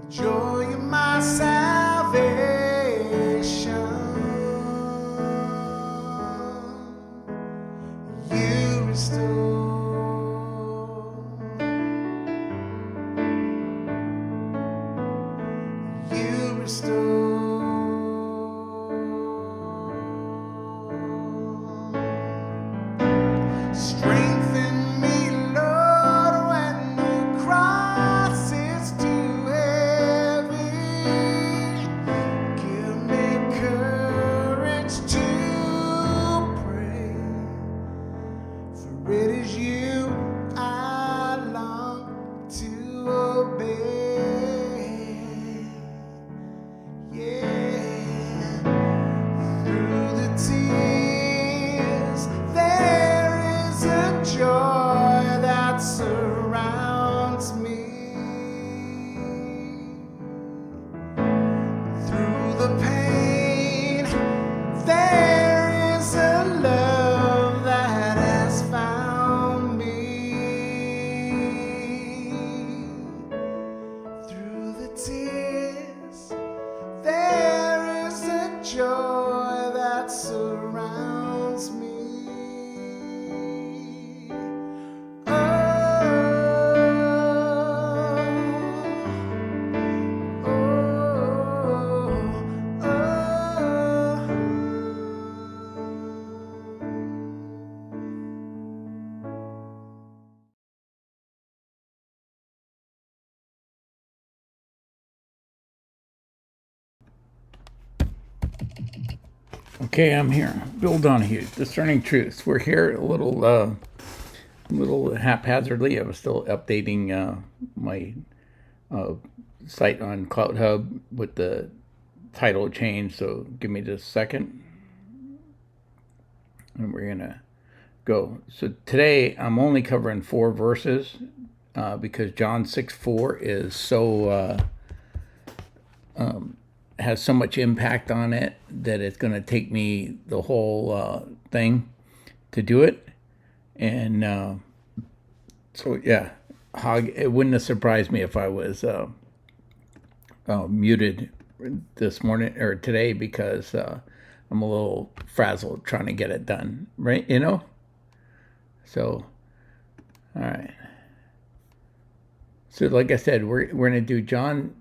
Joy of my salvation, you restore, you restore. Strengthen me, Lord, when the cross is too heavy. Give me courage to pray, for it is you I long to obey. Yeah, through the tears there is a joy that surrounds me. Through the pain there is a love that has found me. Through the tears there is a joy that surrounds me. Okay, I'm here. Bill Donahue, Discerning Truth. We're here a little haphazardly. I was still updating my site on Cloud Hub with the title change, so give me just a second. And we're going to go. So today I'm only covering 4 verses because John 6:4 is so... has so much impact on it that it's going to take me the whole thing to do it. And so, yeah, it wouldn't have surprised me if I was muted this morning or today because I'm a little frazzled trying to get it done, right? You know? So, all right. So, like I said, we're going to do John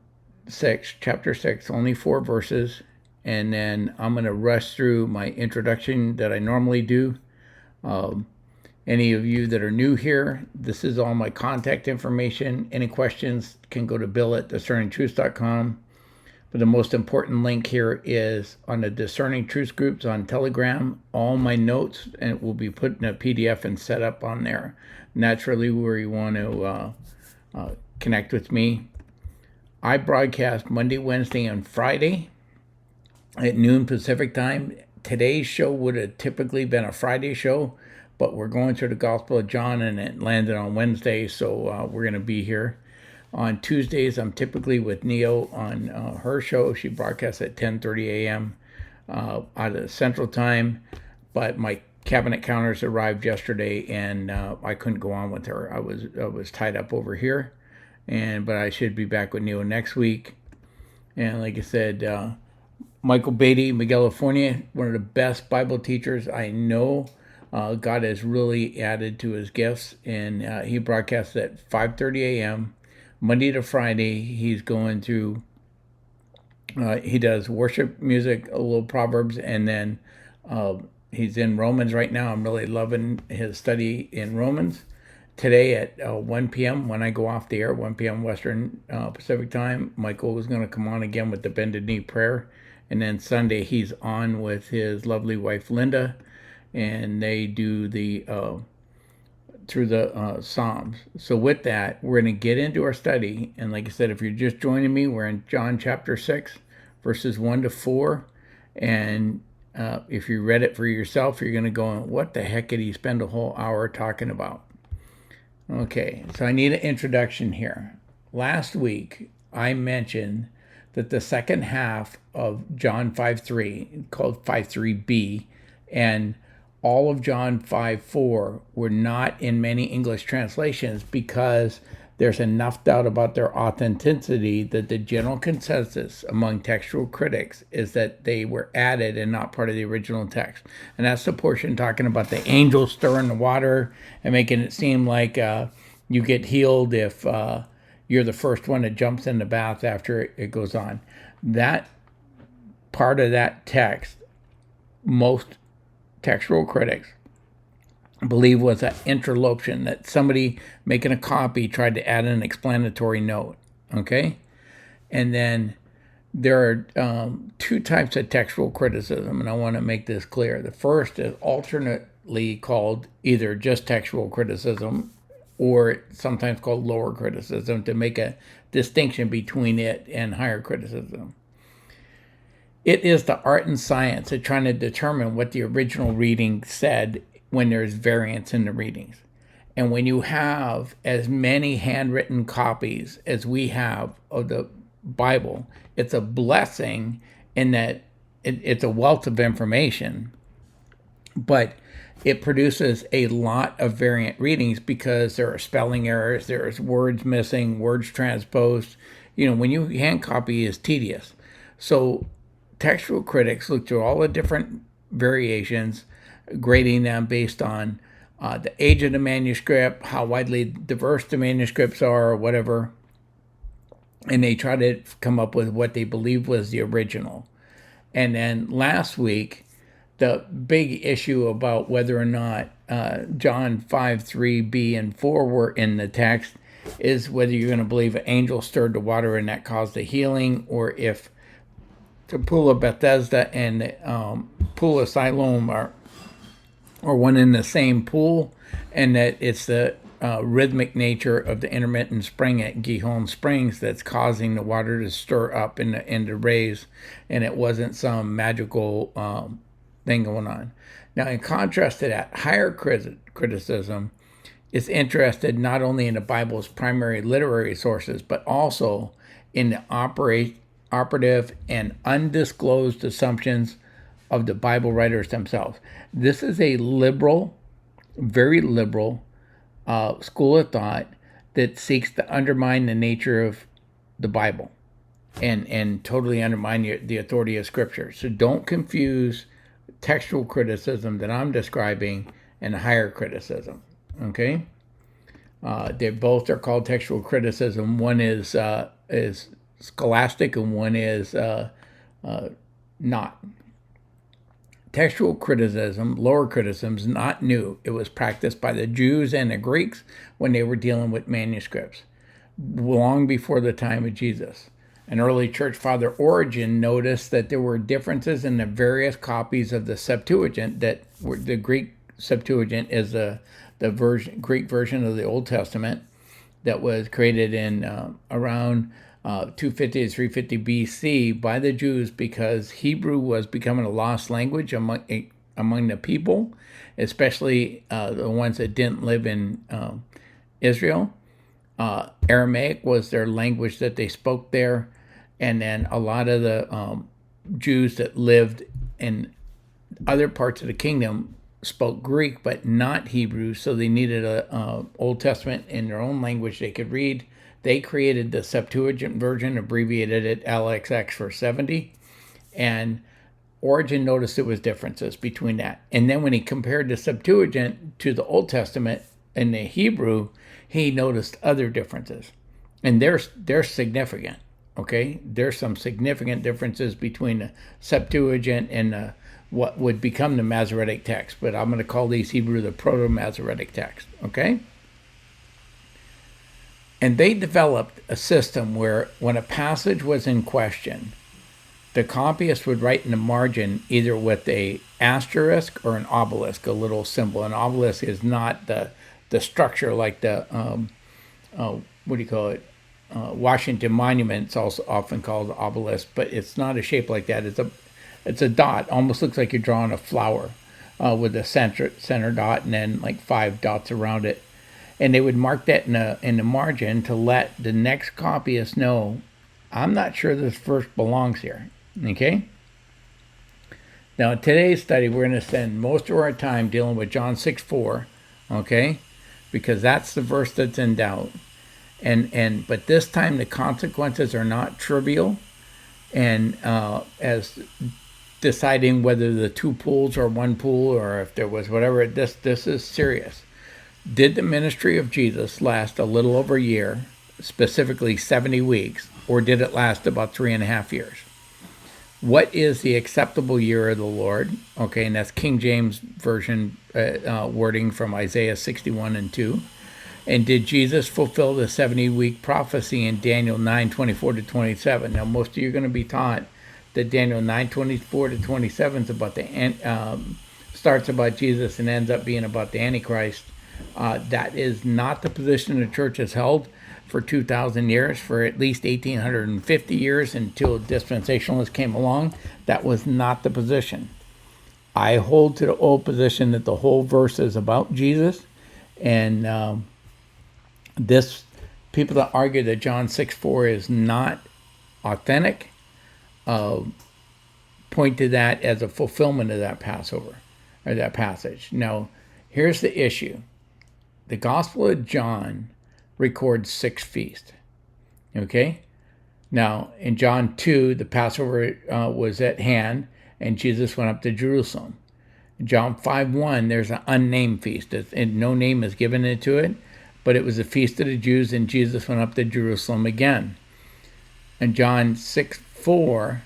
6, chapter 6, only 4 verses, and then I'm going to rush through my introduction that I normally do. Any of you that are new here, this is all my contact information. Any questions can go to bill@discerningtruths.com. But the most important link here is on the Discerning Truths groups on Telegram. All my notes and will be put in a PDF and set up on there. Naturally, where you want to connect with me. I broadcast Monday, Wednesday, and Friday at noon Pacific time. Today's show would have typically been a Friday show, but we're going through the Gospel of John and it landed on Wednesday, so we're going to be here. On Tuesdays, I'm typically with Neo on her show. She broadcasts at 10:30 a.m. Out of Central Time, but my cabinet counters arrived yesterday, and I couldn't go on with her. I was tied up over here. But I should be back with Neo next week. And like I said, Michael Beatty, Miguel California, one of the best Bible teachers I know. God has really added to his gifts, and he broadcasts at 5:30 a.m. Monday to Friday. He's going through He does worship music, a little Proverbs, and then he's in Romans right now. I'm really loving his study in Romans. Today at 1 p.m. when I go off the air, 1 p.m. Western Pacific time, Michael is going to come on again with the bended knee prayer. And then Sunday he's on with his lovely wife Linda, and they do the through the Psalms. So with that, we're going to get into our study. And like I said, if you're just joining me, we're in John chapter 6, verses 1 to 4. And if you read it for yourself, you're going to go, what the heck did he spend a whole hour talking about? Okay, so I need an introduction here. Last week, I mentioned that the second half of John 5:3, called 5:3b, and all of John 5:4 were not in many English translations because there's enough doubt about their authenticity that the general consensus among textual critics is that they were added and not part of the original text. And that's the portion talking about the angel stirring the water and making it seem like you get healed if you're the first one that jumps in the bath after it goes on. That part of that text, most textual critics believe was an interloption, that somebody making a copy tried to add an explanatory note. Okay? And then there are two types of textual criticism, and I want to make this clear. The first is alternately called either just textual criticism or sometimes called lower criticism, to make a distinction between it and higher criticism. It is the art and science of trying to determine what the original reading said when there's variance in the readings. And when you have as many handwritten copies as we have of the Bible, it's a blessing in that it's a wealth of information, but it produces a lot of variant readings because there are spelling errors, there's words missing, words transposed. When you hand copy is tedious. So textual critics look through all the different variations, grading them based on the age of the manuscript, how widely diverse the manuscripts are, or whatever. And they try to come up with what they believe was the original. And then last week, the big issue about whether or not John 5:3b and 4 were in the text is whether you're going to believe an angel stirred the water and that caused the healing, or if the pool of Bethesda and the pool of Siloam are one in the same pool, and that it's the rhythmic nature of the intermittent spring at Gihon Springs that's causing the water to stir up and to raise, and it wasn't some magical thing going on. Now, in contrast to that, higher criticism is interested not only in the Bible's primary literary sources, but also in the operative and undisclosed assumptions of the Bible writers themselves. This is a liberal, very liberal school of thought that seeks to undermine the nature of the Bible and totally undermine the authority of Scripture. So don't confuse textual criticism that I'm describing and higher criticism. Okay, they both are called textual criticism. One is scholastic and one is not. Textual criticism, lower criticism, is not new. It was practiced by the Jews and the Greeks when they were dealing with manuscripts, long before the time of Jesus. An early church father, Origen, noticed that there were differences in the various copies of the Septuagint. That were, the Greek Septuagint is the Greek version of the Old Testament that was created in around 250 to 350 BC by the Jews, because Hebrew was becoming a lost language among the people, especially the ones that didn't live in Israel. Aramaic was their language that they spoke there, and then a lot of the Jews that lived in other parts of the kingdom spoke Greek but not Hebrew, so they needed a Old Testament in their own language they could read. They created the Septuagint version, abbreviated it LXX for 70, and Origen noticed there was differences between that. And then when he compared the Septuagint to the Old Testament in the Hebrew, he noticed other differences, and they're significant. Okay, there's some significant differences between the Septuagint and what would become the Masoretic text, but I'm going to call these Hebrew the Proto-Masoretic text. Okay, and they developed a system where when a passage was in question, the copyist would write in the margin either with a asterisk or an obelisk, a little symbol. An obelisk is not the structure like the what do you call it? Washington Monument. It's also often called obelisk, but it's not a shape like that. It's a dot. Almost looks like you're drawing a flower with a center dot and then like 5 dots around it. And they would mark that in the margin to let the next copyist know, I'm not sure this verse belongs here. Okay? Now, in today's study, we're going to spend most of our time dealing with John 6:4, okay? Because that's the verse that's in doubt. But this time the consequences are not trivial, and as deciding whether the 2 pools are 1 pool or if there was whatever, this is serious. Did the ministry of Jesus last a little over a year, specifically 70 weeks, or did it last about 3.5 years? What is the acceptable year of the Lord? Okay, and that's King James Version wording from Isaiah 61:2. And did Jesus fulfill the 70-week prophecy in Daniel 9:24-27? Now, most of you are going to be taught that Daniel 9:24-27 is about starts about Jesus and ends up being about the Antichrist. That is not the position the church has held for 2,000 years, for at least 1,850 years until dispensationalists came along. That was not the position. I hold to the old position that the whole verse is about Jesus, and this people that argue that John 6:4 is not authentic point to that as a fulfillment of that Passover or that passage. Now, here's the issue. The Gospel of John records 6 feasts. Okay? Now, in John 2, the Passover was at hand, and Jesus went up to Jerusalem. In John 5:1, there's an unnamed feast, and no name is given into it, but it was a feast of the Jews, and Jesus went up to Jerusalem again. In John 6:4,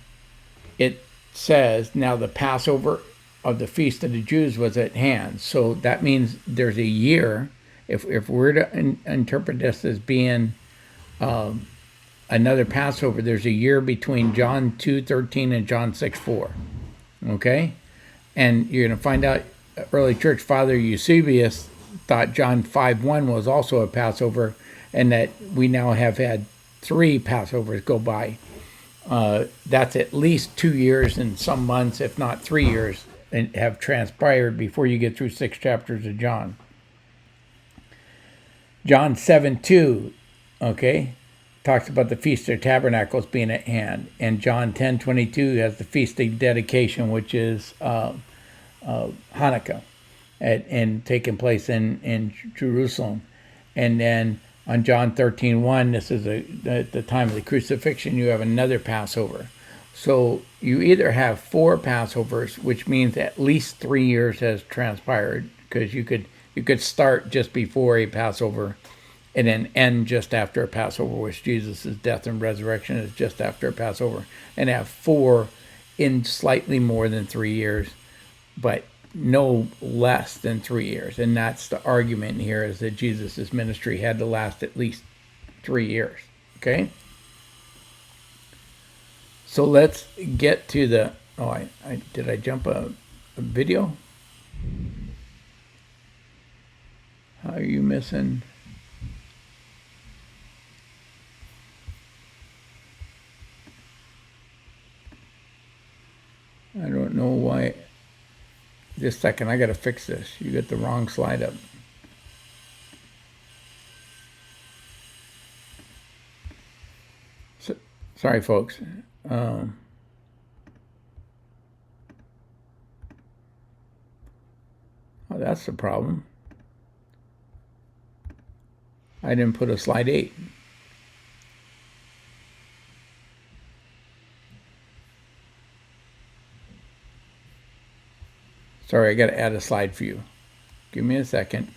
it says, now the Passover of the feast of the Jews was at hand. So that means there's a year. If we're to interpret this as being another Passover, there's a year between John 2:13 and John 6:4. Okay? And you're going to find out early church father Eusebius thought John 5:1 was also a Passover, and that we now have had 3 Passovers go by. That's at least 2 years and some months, if not 3 years, and have transpired before you get through 6 chapters of John. John 7:2, okay, talks about the Feast of Tabernacles being at hand. And John 10:22 has the Feast of Dedication, which is Hanukkah, and taking place in Jerusalem. And then on John 13:1, this is at the time of the crucifixion, you have another Passover. So you either have 4 Passovers, which means at least 3 years has transpired, because you could start just before a Passover and then end just after a Passover, which Jesus' death and resurrection is just after a Passover, and have 4 in slightly more than 3 years, but no less than 3 years. And that's the argument here, is that Jesus' ministry had to last at least 3 years. Okay? So let's get to the, did I jump a video? How are you missing? I don't know why. Just a second, I gotta fix this. You got the wrong slide up. So, sorry, folks. Oh, that's the problem. I didn't put a slide 8. Sorry, I got to add a slide for you. Give me a second.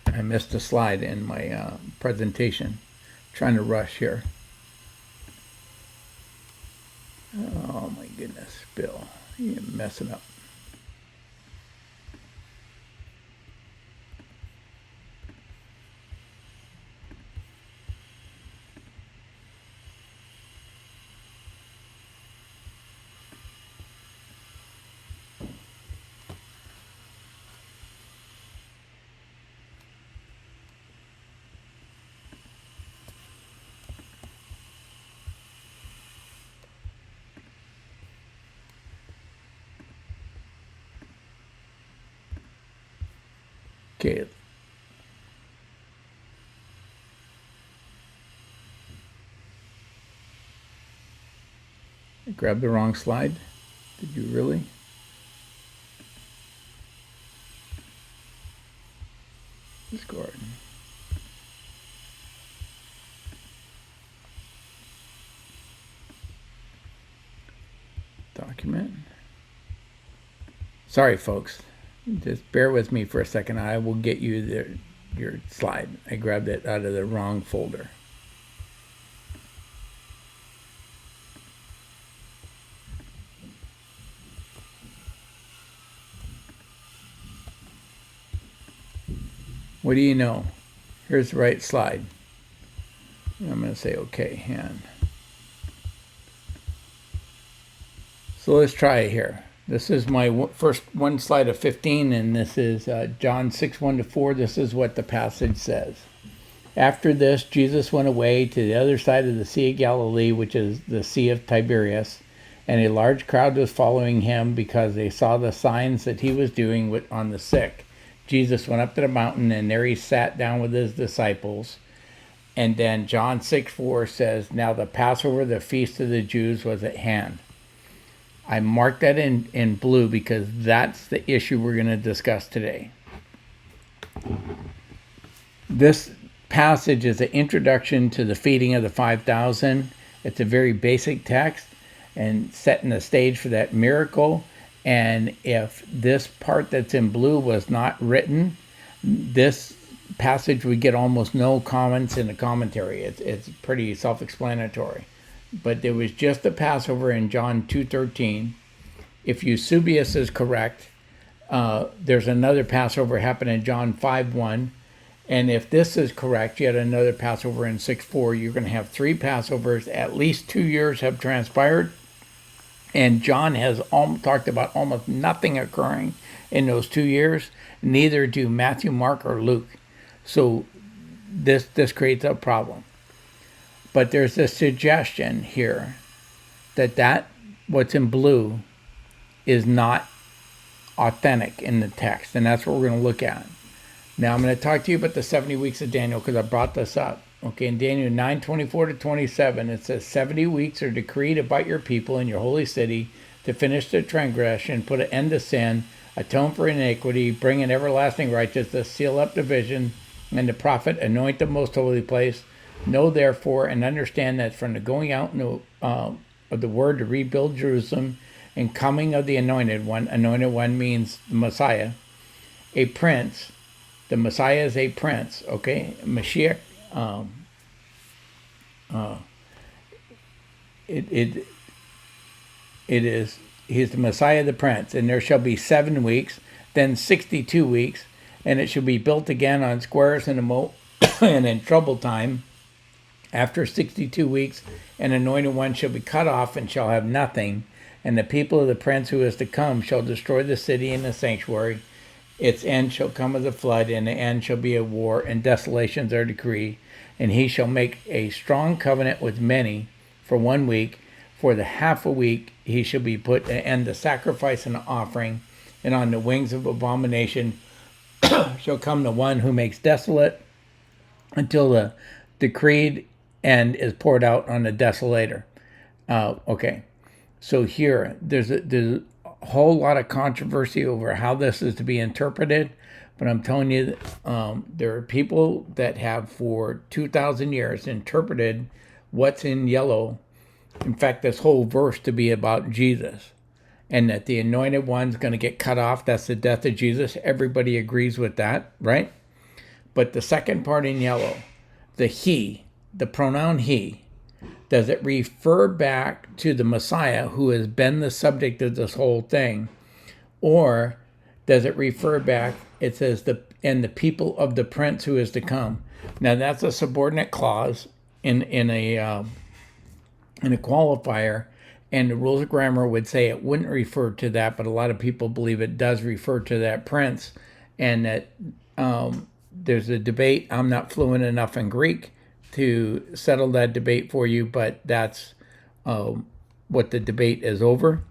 I missed a slide in my presentation. Trying to rush here. Oh my goodness, Bill, you're messing up. Okay. I grabbed the wrong slide. Did you really? Discord. Document. Sorry, folks. Just bear with me for a second. I will get you your slide. I grabbed it out of the wrong folder. What do you know? Here's the right slide. I'm going to say okay, hand. So let's try it here. This is my first one slide of 15, and this is John 6, 1-4. This is what the passage says. After this, Jesus went away to the other side of the Sea of Galilee, which is the Sea of Tiberias, and a large crowd was following him because they saw the signs that he was doing on the sick. Jesus went up to the mountain, and there he sat down with his disciples. And then John 6:4 says, now the Passover, the feast of the Jews, was at hand. I marked that in blue because that's the issue we're going to discuss today. This passage is an introduction to the feeding of the 5,000. It's a very basic text and setting the stage for that miracle. And if this part that's in blue was not written, this passage would get almost no comments in the commentary. It's pretty self-explanatory. But there was just the Passover in John 2:13. If Eusebius is correct, there's another Passover happening in John 5:1. And if this is correct, yet another Passover in 6:4. You're going to have 3 Passovers. At least 2 years have transpired. And John has talked about almost nothing occurring in those 2 years. Neither do Matthew, Mark, or Luke. So this creates a problem. But there's a suggestion here that what's in blue is not authentic in the text. And that's what we're going to look at. Now I'm going to talk to you about the 70 weeks of Daniel because I brought this up. Okay, in Daniel 9:24-27, it says 70 weeks are decreed about your people in your holy city to finish the transgression, put an end to sin, atone for iniquity, bring in everlasting righteousness, seal up division, and the prophet anoint the most holy place. Know therefore and understand that from the going out of the word to rebuild Jerusalem and coming of the anointed one means the Messiah, a prince. The Messiah is a prince, okay? Mashiach, he's the Messiah, the prince, and there shall be 7 weeks, then 62 weeks, and it shall be built again on squares and a moat, and in trouble time. After 62 weeks, an anointed one shall be cut off and shall have nothing, and the people of the prince who is to come shall destroy the city and the sanctuary. Its end shall come as a flood, and the end shall be a war, and desolations are decreed. And he shall make a strong covenant with many for 1 week. For the half a week he shall be put an end to sacrifice and offering, and on the wings of abomination shall come the one who makes desolate, until the decreed end is poured out on the desolator. Okay, so here there's a whole lot of controversy over how this is to be interpreted, but I'm telling you, there are people that have for 2,000 years interpreted what's in yellow, in fact, this whole verse, to be about Jesus, and that the anointed one's going to get cut off. That's the death of Jesus. Everybody agrees with that, right? But the second part in yellow, the he, the pronoun he, does it refer back to the Messiah who has been the subject of this whole thing? Or does it refer back, it says, the people of the prince who is to come. Now that's a subordinate clause in a qualifier, and the rules of grammar would say it wouldn't refer to that, but a lot of people believe it does refer to that prince, and that there's a debate. I'm not fluent enough in Greek to settle that debate for you, but that's what the debate is over,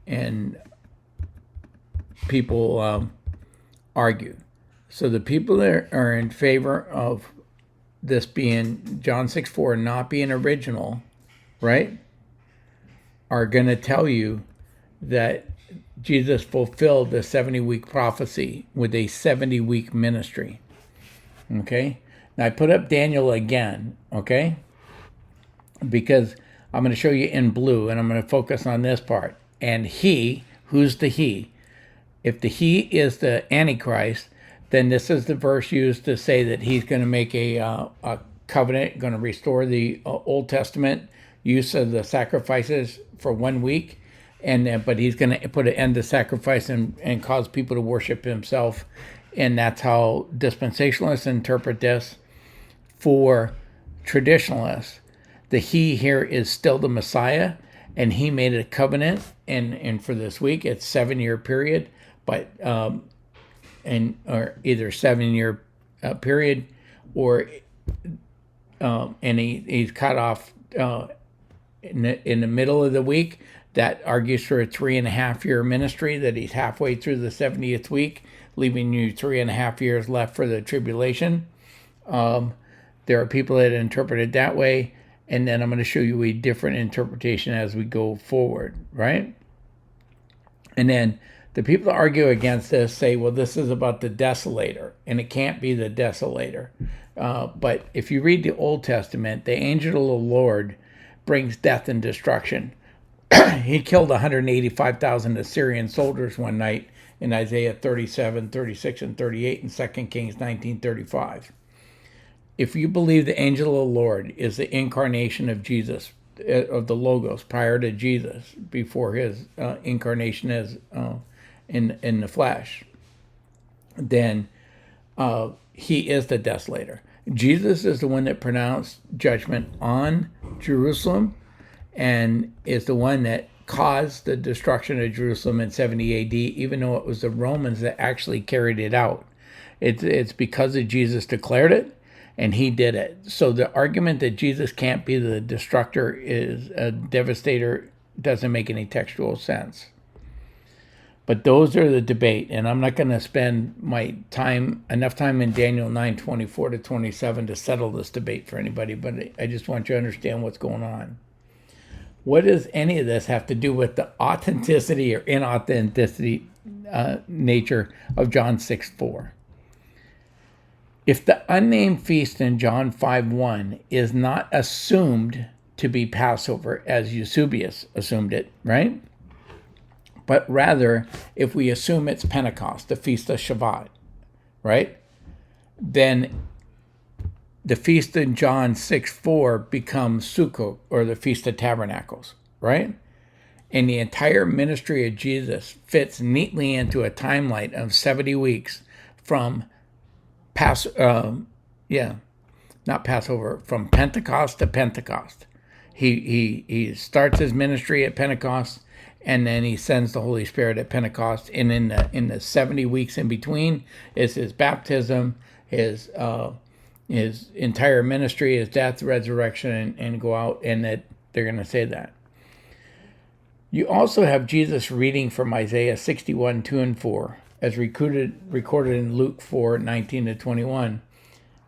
and people argue. So the people that are in favor of this being John 6:4 not being original, right, are going to tell you that Jesus fulfilled the 70-week prophecy with a 70-week ministry. Okay? Now I put up Daniel again, okay? Because I'm going to show you in blue, and I'm going to focus on this part. And he, who's the he? If the he is the Antichrist, then this is the verse used to say that he's going to make a covenant, going to restore the Old Testament use of the sacrifices for 1 week, but he's going to put an end to sacrifice and cause people to worship himself, and that's how dispensationalists interpret this. For traditionalists, the he here is still the Messiah, and he made a covenant, and for this week it's 7-year period, but or either 7-year period, or and he's cut off in the middle of the week. That argues for a 3.5-year ministry, that he's halfway through the 70th week, leaving you 3.5 years left for the tribulation. There are people that interpret it that way, and then I'm going to show you a different interpretation as we go forward, right? And then the people that argue against this say, well, this is about the desolator, and it can't be the desolator. But if you read the Old Testament, the angel of the Lord brings death and destruction. He killed 185,000 Assyrian soldiers one night in Isaiah 37, 36, and 38, and 2 Kings 19:35. If you believe the angel of the Lord is the incarnation of Jesus, of the Logos, prior to Jesus, before his incarnation as in the flesh, then he is the desolator. Jesus is the one that pronounced judgment on Jerusalem, and is the one that caused the destruction of Jerusalem in 70 AD, even though it was the Romans that actually carried it out. It's because of Jesus declared it, and he did it. So the argument that Jesus can't be the destructor, is a devastator, doesn't make any textual sense. But those are the debate, and I'm not going to spend enough time in Daniel 9:24 to 27 to settle this debate for anybody, but I just want you to understand what's going on. What does any of this have to do with the authenticity or inauthenticity nature of John 6:4? If the unnamed feast in John 5:1 is not assumed to be Passover, as Eusebius assumed it, right? But rather, if we assume it's Pentecost, the Feast of Shabbat, right? Then the feast in John 6:4 becomes Sukkot, or the Feast of Tabernacles, right? And the entire ministry of Jesus fits neatly into a timeline of 70 weeks from from Pentecost to Pentecost. He starts his ministry at Pentecost, and then he sends the Holy Spirit at Pentecost. And in the 70 weeks in between is his baptism, his entire ministry, his death, resurrection, and go out, and that they're going to say that. You also have Jesus reading from Isaiah 61, 2 and 4, as recorded in Luke 4, 19 to 21.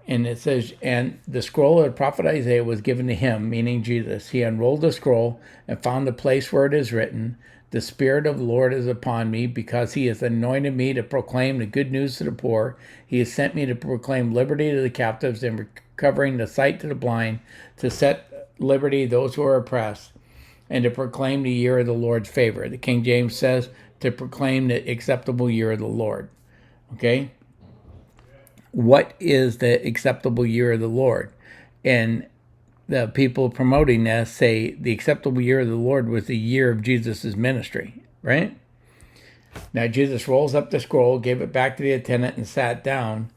And it says, and the scroll of the prophet Isaiah was given to him, meaning Jesus. He unrolled the scroll and found the place where it is written, the Spirit of the Lord is upon me, because he has anointed me to proclaim the good news to the poor. He has sent me to proclaim liberty to the captives and recovering the sight to the blind, to set liberty those who are oppressed, and to proclaim the year of the Lord's favor. The King James says to proclaim the acceptable year of the Lord. Okay? What is the acceptable year of the Lord? And the people promoting this say the acceptable year of the Lord was the year of Jesus' ministry, right? Now Jesus rolls up the scroll, gave it back to the attendant, and sat down.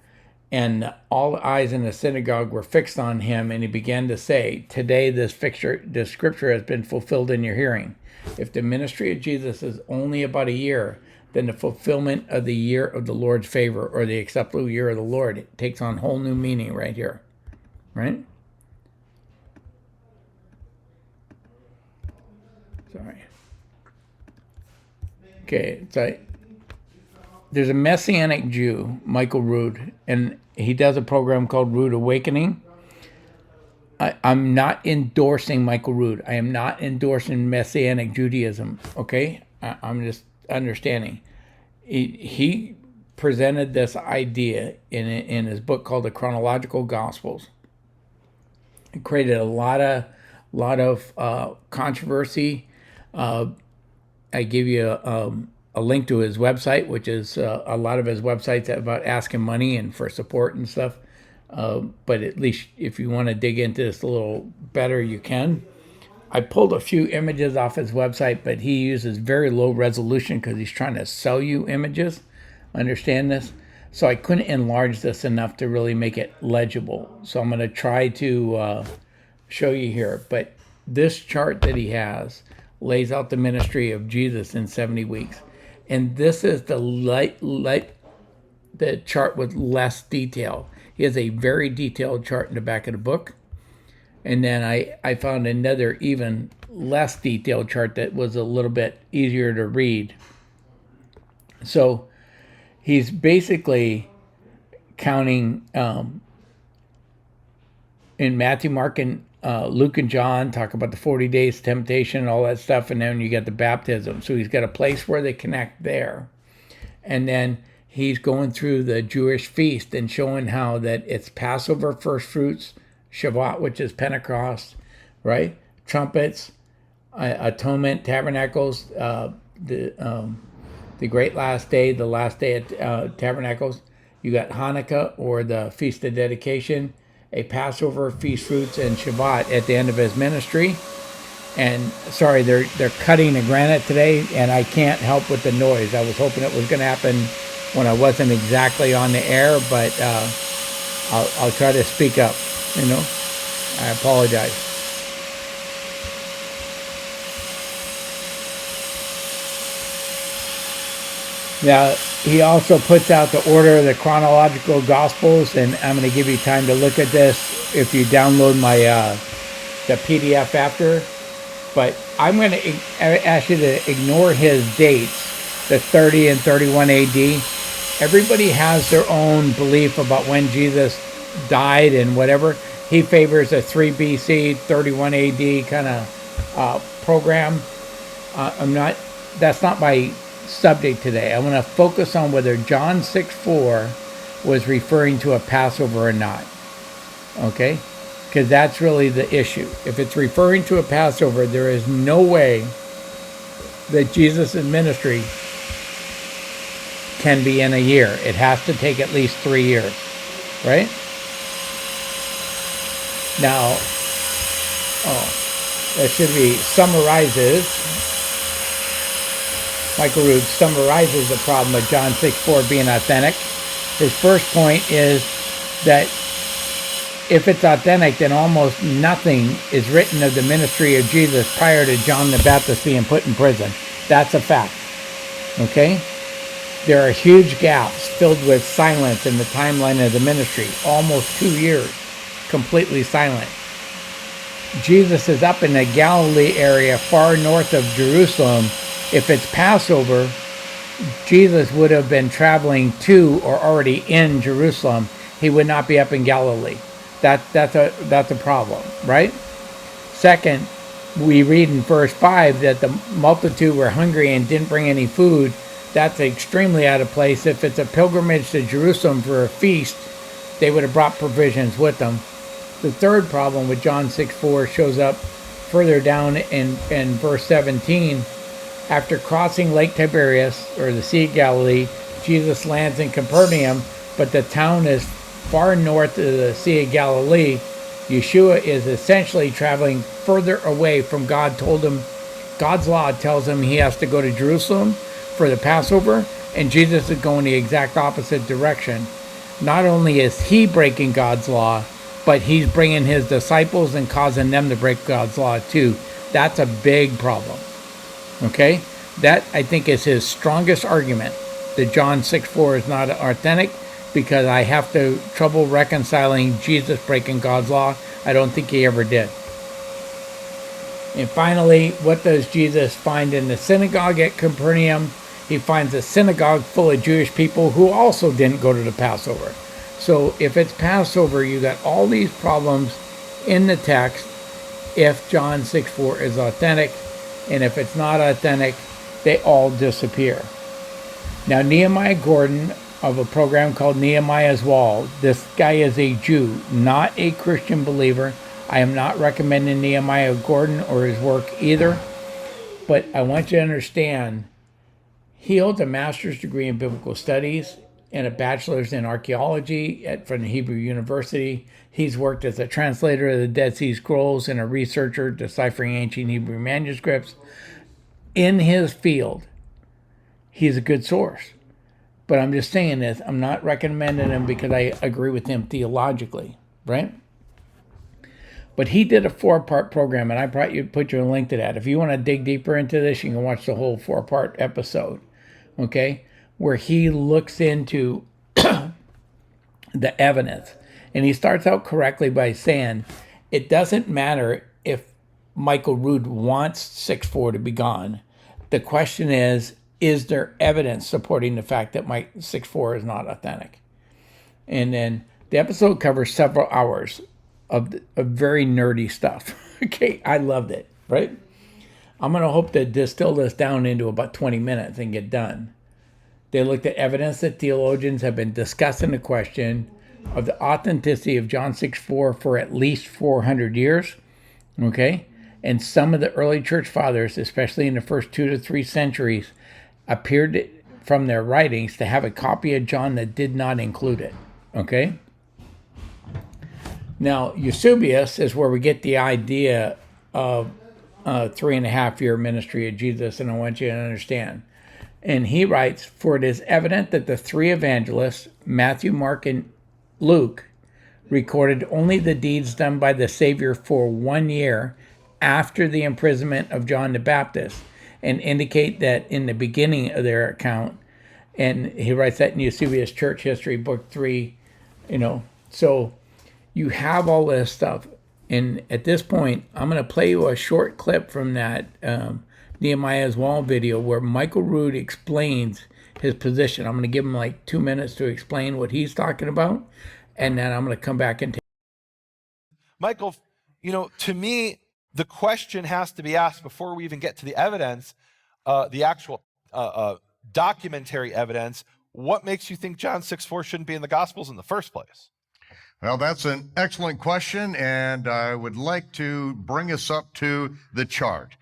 And all the eyes in the synagogue were fixed on him, and he began to say, "Today this scripture has been fulfilled in your hearing." If the ministry of Jesus is only about a year, then the fulfillment of the year of the Lord's favor, or the acceptable year of the Lord, it takes on whole new meaning right here, right? Sorry. Okay, so there's a Messianic Jew, Michael Rood, and he does a program called Rood Awakening. I'm not endorsing Michael Rood. I am not endorsing Messianic Judaism, okay? I'm just understanding. He presented this idea in his book called The Chronological Gospels. It created a lot of controversy. I give you a link to his website, which is a lot of his websites about asking money and for support and stuff. But at least if you want to dig into this a little better, you can. I pulled a few images off his website, but he uses very low resolution because he's trying to sell you images. Understand this? So I couldn't enlarge this enough to really make it legible. So I'm going to try to show you here. But this chart that he has lays out the ministry of Jesus in 70 weeks. And this is the chart with less detail. He has a very detailed chart in the back of the book. And then I found another even less detailed chart that was a little bit easier to read. So he's basically counting in Matthew, Mark, and Luke and John, talk about the 40 days temptation and all that stuff. And then you get the baptism. So he's got a place where they connect there. And then he's going through the Jewish feast and showing how that it's Passover, first fruits, Shabbat, which is Pentecost, right? Trumpets, atonement, tabernacles, the great last day, the last day at tabernacles. You got Hanukkah, or the Feast of Dedication, a Passover, feast fruits, and Shabbat at the end of his ministry. And sorry, they're cutting the granite today, and I can't help with the noise. I was hoping it was going to happen when I wasn't exactly on the air, but I'll try to speak up. I apologize. Now, he also puts out the order of the chronological gospels, and I'm going to give you time to look at this if you download my the PDF after. But I'm going to ask you to ignore his dates, the 30 and 31 AD. Everybody has their own belief about when Jesus died and whatever. He favors a 3 BC, 31 AD kind of program. That's not my subject today. I want to focus on whether John 6:4 was referring to a Passover or not. Okay? Because that's really the issue. If it's referring to a Passover, there is no way that Jesus' ministry can be in a year. It has to take at least 3 years. Right? Now, that should be summarizes. Michael Rood summarizes the problem of John 6:4 being authentic. His first point is that if it's authentic, then almost nothing is written of the ministry of Jesus prior to John the Baptist being put in prison. That's a fact. Okay? There are huge gaps filled with silence in the timeline of the ministry. Almost 2 years. Completely silent. Jesus is up in the Galilee area far north of Jerusalem. If it's Passover, Jesus would have been traveling to or already in Jerusalem. He would not be up in Galilee. That's a problem, right? Second, we read in verse 5 that the multitude were hungry and didn't bring any food. That's extremely out of place. If it's a pilgrimage to Jerusalem for a feast, they would have brought provisions with them. The third problem with John 6:4 shows up further down in verse 17. After crossing Lake Tiberias, or the Sea of Galilee, Jesus lands in Capernaum, but the town is far north of the Sea of Galilee, Yeshua is essentially traveling further away from God. God's law tells him he has to go to Jerusalem for the Passover, and Jesus is going the exact opposite direction. Not only is he breaking God's law, but he's bringing his disciples and causing them to break God's law too. That's a big problem. Okay? That, I think, is his strongest argument, that John 6:4 is not authentic, because I have trouble reconciling Jesus breaking God's law. I don't think he ever did. And finally, what does Jesus find in the synagogue at Capernaum? He finds a synagogue full of Jewish people who also didn't go to the Passover. So if it's Passover, you got all these problems in the text if John 6:4 is authentic. And if it's not authentic, they all disappear. Now, Nehemiah Gordon, of a program called Nehemiah's Wall, this guy is a Jew, not a Christian believer. I am not recommending Nehemiah Gordon or his work either, but I want you to understand he holds a master's degree in biblical studies and a bachelor's in archaeology from the Hebrew University. He's worked as a translator of the Dead Sea Scrolls and a researcher deciphering ancient Hebrew manuscripts. In his field, he's a good source. But I'm just saying this, I'm not recommending him because I agree with him theologically, right? But he did a 4-part program, and I put you a link to that. If you want to dig deeper into this, you can watch the whole 4-part episode, okay? Where he looks into the evidence. And he starts out correctly by saying, it doesn't matter if Michael Rood wants 6:4 to be gone. The question is there evidence supporting the fact that 6:4 is not authentic? And then the episode covers several hours of very nerdy stuff. Okay, I loved it, right? I'm going to hope to distill this down into about 20 minutes and get done. They looked at evidence that theologians have been discussing the question of the authenticity of John 6:4 for at least 400 years, okay? And some of the early church fathers, especially in the first 2 to 3 centuries, appeared from their writings to have a copy of John that did not include it, okay? Now, Eusebius is where we get the idea of 3.5-year ministry of Jesus, and I want you to understand. And he writes, for it is evident that the 3 evangelists, Matthew, Mark, and Luke, recorded only the deeds done by the Savior for 1 year after the imprisonment of John the Baptist, and indicate that in the beginning of their account, and he writes that in Eusebius Church History, Book 3, so you have all this stuff. And at this point, I'm going to play you a short clip from that Nehemiah's Wall video where Michael Rood explains his position. I'm going to give him like 2 minutes to explain what he's talking about, and then I'm going to come back and Michael, to me, the question has to be asked before we even get to the evidence, the actual documentary evidence. What makes you think John 6:4 shouldn't be in the Gospels in the first place? Well, that's an excellent question, and I would like to bring us up to the chart.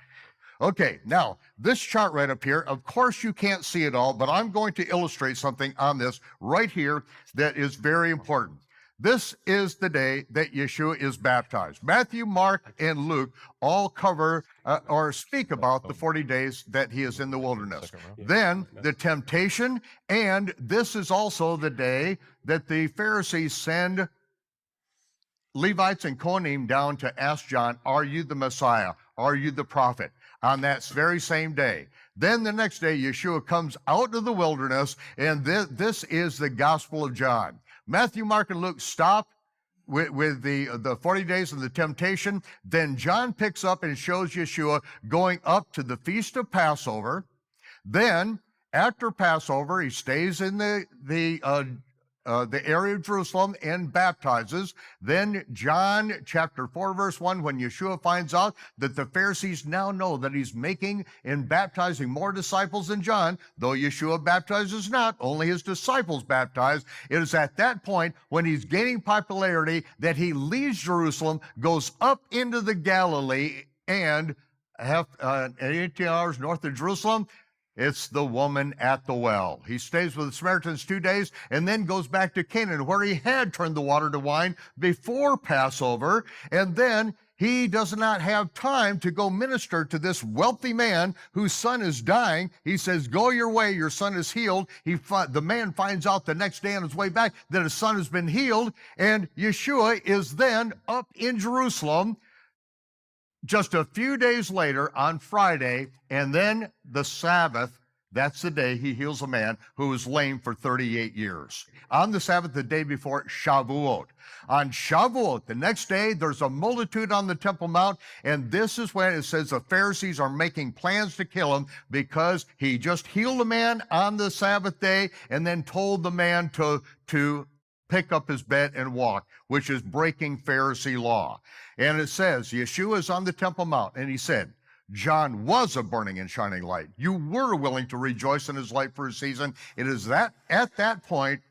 Okay, now, this chart right up here, of course you can't see it all, but I'm going to illustrate something on this right here that is very important. This is the day that Yeshua is baptized. Matthew, Mark, and Luke all cover or speak about the 40 days that he is in the wilderness. Then the temptation, and this is also the day that the Pharisees send Levites and Kohanim down to ask John, are you the Messiah? Are you the prophet? On that very same day. Then the next day, Yeshua comes out of the wilderness, and this is the Gospel of John. Matthew, Mark, and Luke stop with the 40 days of the temptation. Then John picks up and shows Yeshua going up to the Feast of Passover. Then, after Passover, he stays in the area of Jerusalem and baptizes. Then John chapter 4, verse 1, when Yeshua finds out that the Pharisees now know that he's making and baptizing more disciples than John, though Yeshua baptizes not, only his disciples baptize. It is at that point when he's gaining popularity that he leaves Jerusalem, goes up into the Galilee, and 18 hours north of Jerusalem, It's the woman at the well. He stays with the Samaritans 2 days and then goes back to Canaan, where he had turned the water to wine before Passover. And then he does not have time to go minister to this wealthy man whose son is dying. He says, go your way, your son is healed. The man finds out the next day on his way back that his son has been healed. And Yeshua is then up in Jerusalem just a few days later on Friday, and then the Sabbath, that's the day he heals a man who was lame for 38 years. On the Sabbath, the day before Shavuot. On Shavuot, the next day, there's a multitude on the Temple Mount, and this is when it says the Pharisees are making plans to kill him because he just healed a man on the Sabbath day and then told the man to pick up his bed and walk, which is breaking Pharisee law. And it says, Yeshua is on the Temple Mount, and he said, John was a burning and shining light. You were willing to rejoice in his light for a season. It is that at that point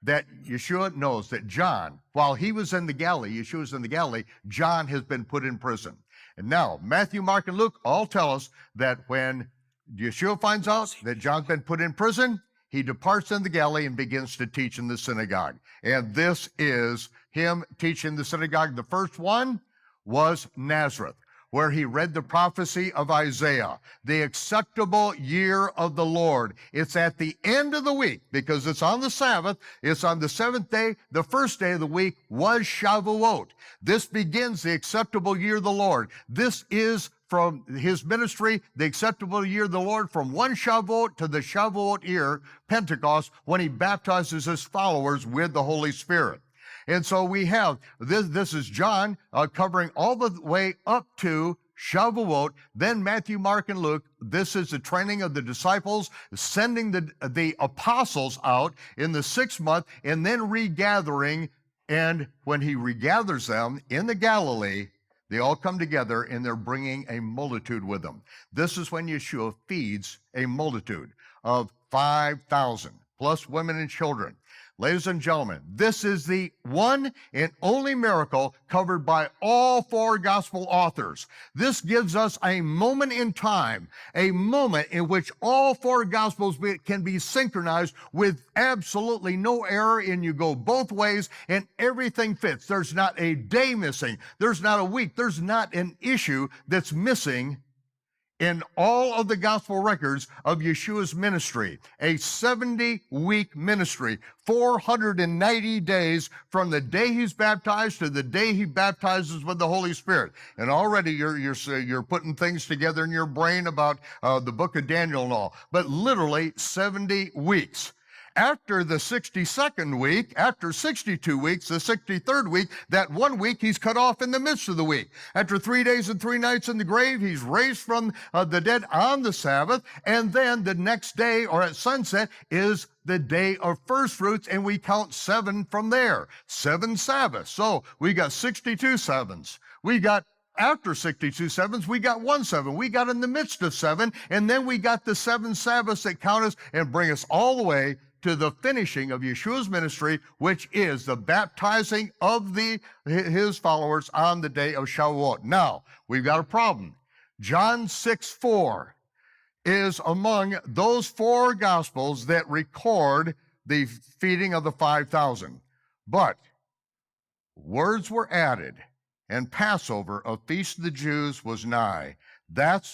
that Yeshua knows that John, while he was in the Galilee, Yeshua was in the Galilee, John has been put in prison. And now, Matthew, Mark, and Luke all tell us that when Yeshua finds out that John's been put in prison, he departs in the Galilee and begins to teach in the synagogue. And this is him teaching the synagogue. The first one was Nazareth, where he read the prophecy of Isaiah, the acceptable year of the Lord. It's at the end of the week because it's on the Sabbath. It's on the seventh day. The first day of the week was Shavuot. This begins the acceptable year of the Lord. This is from his ministry, the acceptable year of the Lord, from one Shavuot to the Shavuot year, Pentecost, when he baptizes his followers with the Holy Spirit. And so we have, this is John covering all the way up to Shavuot, then Matthew, Mark, and Luke. This is the training of the disciples, sending the apostles out in the 6th month, and then regathering. And when he regathers them in the Galilee, they all come together and they're bringing a multitude with them. This is when Yeshua feeds a multitude of 5,000, plus women and children. Ladies and gentlemen, this is the one and only miracle covered by all 4 gospel authors. This gives us a moment in time, a moment in which all 4 gospels can be synchronized with absolutely no error, and you go both ways and everything fits. There's not a day missing. There's not a week. There's not an issue that's missing in all of the gospel records of Yeshua's ministry, a 70-week ministry, 490 days from the day he's baptized to the day he baptizes with the Holy Spirit. And already you're putting things together in your brain about the book of Daniel and all, but literally 70 weeks. After the 62nd week, after 62 weeks, the 63rd week, that 1 week he's cut off in the midst of the week. After 3 days and 3 nights in the grave, he's raised from the dead on the Sabbath. And then the next day, or at sunset, is the day of first fruits, and we count 7 from there. 7 Sabbaths. So we got 62 sevens. We got after 62 sevens, we got 1 7. We got in the midst of 7, and then we got the 7 Sabbaths that count us and bring us all the way to the finishing of Yeshua's ministry, which is the baptizing of his followers on the day of Shavuot. Now, we've got a problem. John 6:4 is among those 4 gospels that record the feeding of the 5,000. But words were added, and Passover, a feast of the Jews, was nigh. That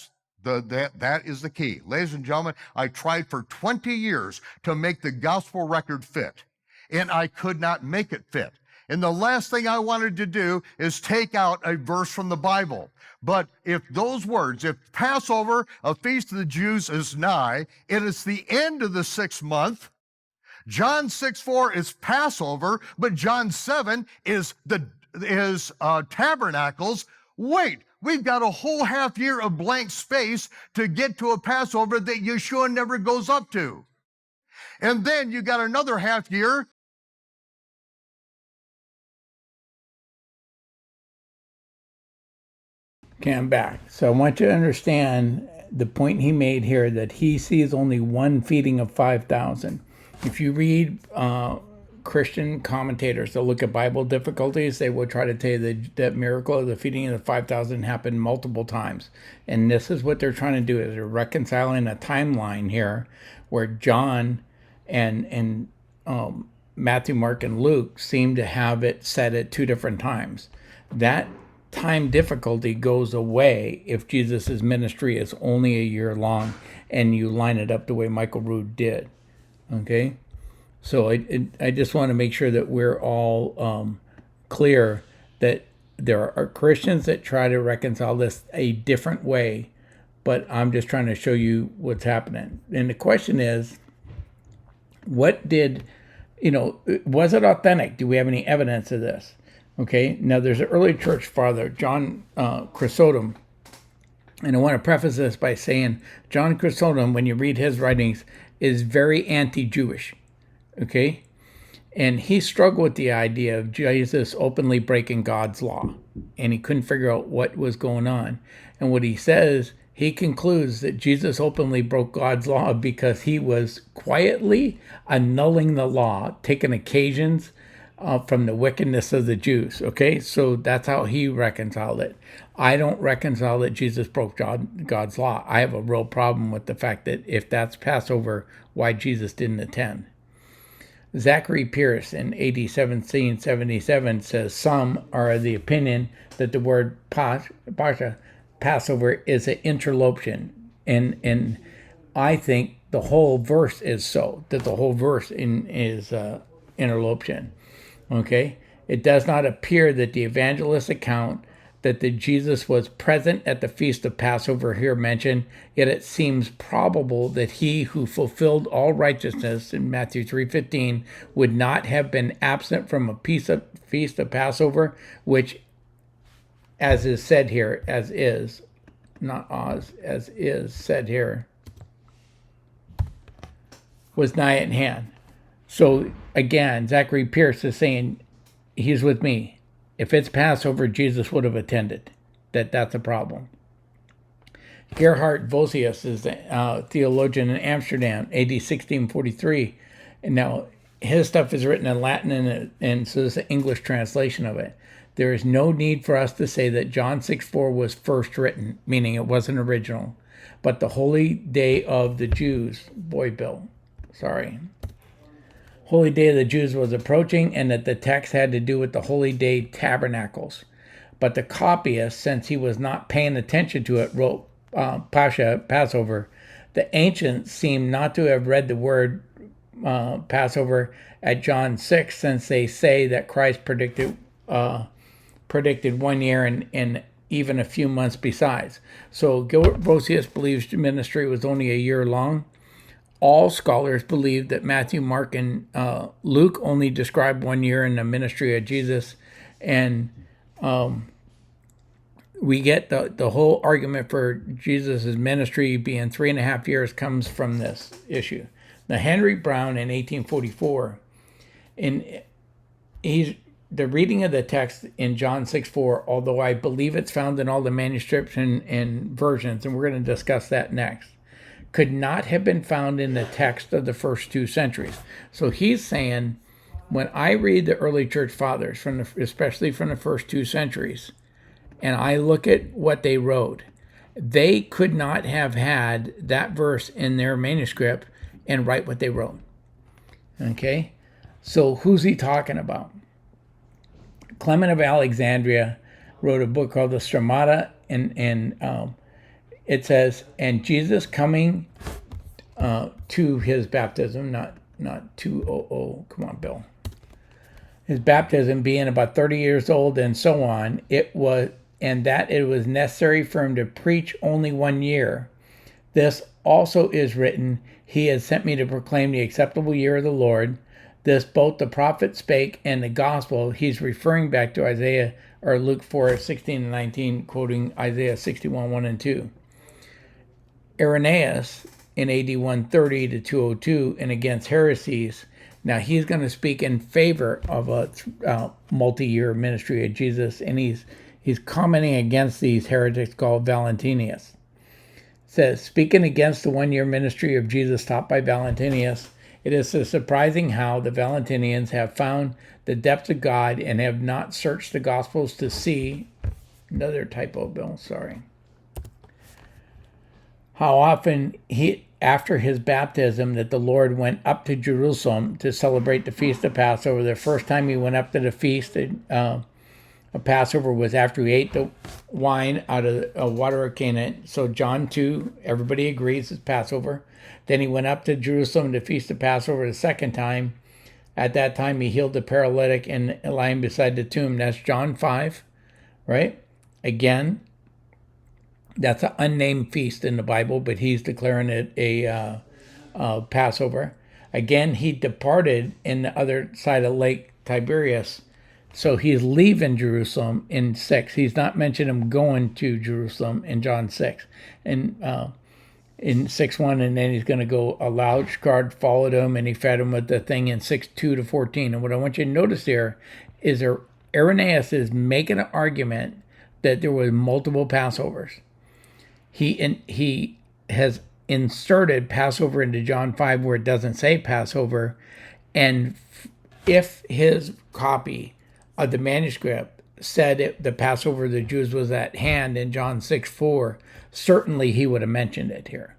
is the key. Ladies and gentlemen, I tried for 20 years to make the gospel record fit, and I could not make it fit. And the last thing I wanted to do is take out a verse from the Bible. But if those words, if Passover, a feast of the Jews, is nigh, it is the end of the 6th month. John 6:4 is Passover, but John 7 is tabernacles. Wait, we've got a whole half year of blank space to get to a Passover that Yeshua never goes up to. And then you got another half year. Okay, I'm back. So I want you to understand the point he made here, that he sees only one feeding of 5,000. If you read Christian commentators that look at Bible difficulties, they will try to tell you that miracle of the feeding of the 5,000 happened multiple times. And this is what they're trying to do, is they're reconciling a timeline here where John and Matthew, Mark, and Luke seem to have it set at 2 different times. That time difficulty goes away if Jesus' ministry is only a year long and you line it up the way Michael Rood did. Okay? So I just want to make sure that we're all clear that there are Christians that try to reconcile this a different way, but I'm just trying to show you what's happening. And the question is, what did, was it authentic? Do we have any evidence of this? Okay, now there's an early church father, John Chrysostom, and I want to preface this by saying John Chrysostom, when you read his writings, is very anti-Jewish. Okay, and he struggled with the idea of Jesus openly breaking God's law, and he couldn't figure out what was going on. And what he says, he concludes that Jesus openly broke God's law because he was quietly annulling the law, taking occasions from the wickedness of the Jews. Okay, so that's how he reconciled it. I don't reconcile that Jesus broke God's law. I have a real problem with the fact that if that's Passover, why Jesus didn't attend. Zachary Pierce in AD 1777 says, some are of the opinion that the word Pascha, Passover, is an interloption. And I think the whole verse is so, that the whole verse is interloption. Okay? It does not appear that the evangelist account that the Jesus was present at the feast of Passover here mentioned, yet it seems probable that he who fulfilled all righteousness in Matthew 3:15 would not have been absent from a feast of Passover, which, as is said here, as is said here, was nigh at hand. So again, Zachary Pierce is saying, he's with me. If it's Passover, Jesus would have attended. That's a problem. Gerhard Vossius is a theologian in Amsterdam, AD 1643. And now his stuff is written in Latin, and so this is an English translation of it. There is no need for us to say that John 6:4 was first written, meaning it wasn't original. But the holy day of the Jews, Holy Day of the Jews was approaching, and that the text had to do with the Holy Day tabernacles. But the copyist, since he was not paying attention to it, wrote Pascha, Passover. The ancients seem not to have read the word Passover at John 6, since they say that Christ predicted 1 year and even a few months besides. So Gilbert Vossius believes the ministry was only a year long. All scholars believe that Matthew, Mark, and Luke only describe 1 year in the ministry of Jesus. And we get the whole argument for Jesus' ministry being 3.5 years comes from this issue. Now, Henry Brown in 1844, the reading of the text in John 6:4, although I believe it's found in all the manuscripts and versions, and we're going to discuss that next, could not have been found in the text of the first 2 centuries. So he's saying, when I read the early church fathers, especially from the first 2 centuries, and I look at what they wrote, they could not have had that verse in their manuscript and write what they wrote. Okay? So who's he talking about? Clement of Alexandria wrote a book called the Stramata, and it says, and Jesus coming to his baptism, not 200, come on, Bill. His baptism being about 30 years old and so on, it was necessary for him to preach only 1 year. This also is written, he has sent me to proclaim the acceptable year of the Lord. This both the prophet spake and the gospel. He's referring back to Isaiah or Luke 4:16-19, quoting Isaiah 61:1 and 2. Irenaeus in AD 130 to 202 and against heresies. Now he's going to speak in favor of a multi-year ministry of Jesus, and he's commenting against these heretics called Valentinius. It says, speaking against the 1 year ministry of Jesus taught by Valentinius, It is so surprising how the Valentinians have found the depths of God and have not searched the Gospels to see, another typo, Bill, sorry, how often after his baptism, that the Lord went up to Jerusalem to celebrate the Feast of Passover. The first time he went up to the feast of Passover was after he ate the wine out of the water of Canaan. So John 2, everybody agrees, is Passover. Then he went up to Jerusalem to feast of Passover the second time. At that time, he healed the paralytic and lying beside the tomb. That's John 5, right? Again, that's an unnamed feast in the Bible, but he's declaring it a Passover. Again, he departed in the other side of Lake Tiberias. So he's leaving Jerusalem in 6. He's not mentioned him going to Jerusalem in John 6. And in 6:1, and then he's going to go, a large guard followed him, and he fed him with the thing in 6:2 to 14. And what I want you to notice here is Irenaeus is making an argument that there were multiple Passovers. He has inserted Passover into John 5 where it doesn't say Passover, and if his copy of the manuscript said the Passover of the Jews was at hand in John 6:4, certainly he would have mentioned it here,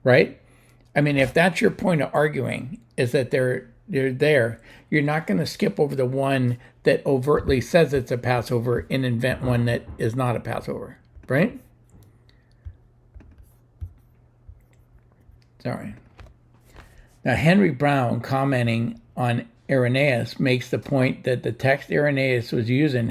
right? I mean, if that's your point of arguing, is that they're there, you're not going to skip over the one that overtly says it's a Passover and invent one that is not a Passover, right? Sorry. Now, Henry Brown, commenting on Irenaeus, makes the point that the text Irenaeus was using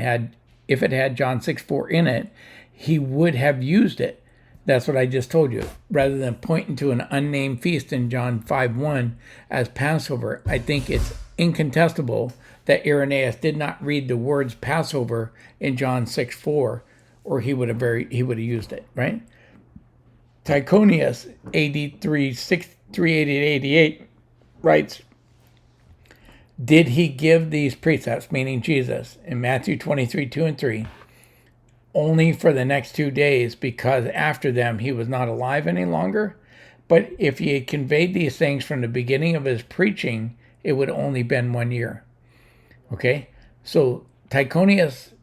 if it had John 6:4 in it, he would have used it. That's what I just told you. Rather than pointing to an unnamed feast in John 5:1 as Passover, I think it's incontestable that Irenaeus did not read the words Passover in John 6:4, or he would have used it, right? Tychonius, AD 380-88, writes, did he give these precepts, meaning Jesus, in Matthew 23:2-3, only for the next 2 days, because after them he was not alive any longer? But if he had conveyed these things from the beginning of his preaching, it would only been 1 year. Okay? So Tychonius